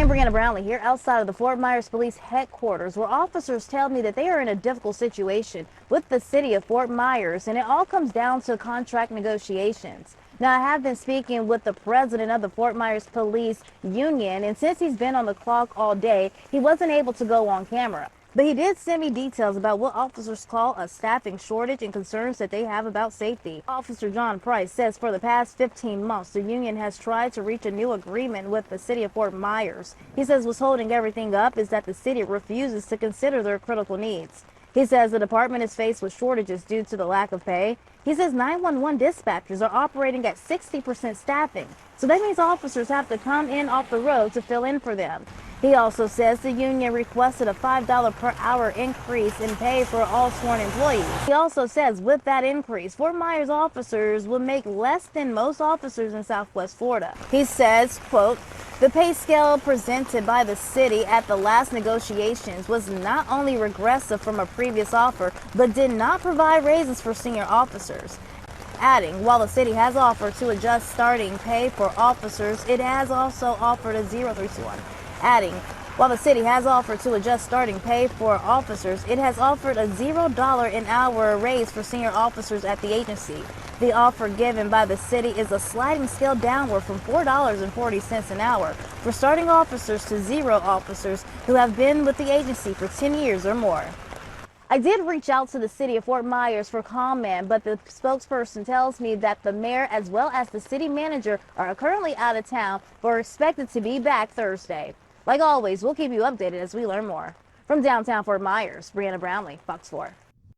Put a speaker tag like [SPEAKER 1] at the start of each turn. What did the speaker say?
[SPEAKER 1] I'm Brianna Brownlee here outside of the Fort Myers Police Headquarters, where officers tell me that they are in a difficult situation with the city of Fort Myers, and it all comes down to contract negotiations. Now, I have been speaking with the president of the Fort Myers Police Union, and since he's been on the clock all day, he wasn't able to go on camera. But he did send me details about what officers call a staffing shortage and concerns that they have about safety. Officer John Price says for the past 15 months, the union has tried to reach a new agreement with the city of Fort Myers. He says what's holding everything up is that the city refuses to consider their critical needs. He says the department is faced with shortages due to the lack of pay. He says 911 dispatchers are operating at 60% staffing. So that means officers have to come in off the road to fill in for them. He also says the union requested a $5 per hour increase in pay for all sworn employees. He also says with that increase, Fort Myers officers will make less than most officers in Southwest Florida. He says, quote, "The pay scale presented by the city at the last negotiations was not only regressive from a previous offer, but did not provide raises for senior officers." Adding, while the city has offered to adjust starting pay for officers, it has also offered a Adding, while the city has offered to adjust starting pay for officers, it has offered a $0 an hour raise for senior officers at the agency. The offer given by the city is a sliding scale downward from $4.40 an hour for starting officers to zero officers who have been with the agency for 10 years or more. I did reach out to the city of Fort Myers for comment, but the spokesperson tells me that the mayor as well as the city manager are currently out of town but are expected to be back Thursday. Like always, we'll keep you updated as we learn more. From downtown Fort Myers, Brianna Brownlee, Fox 4.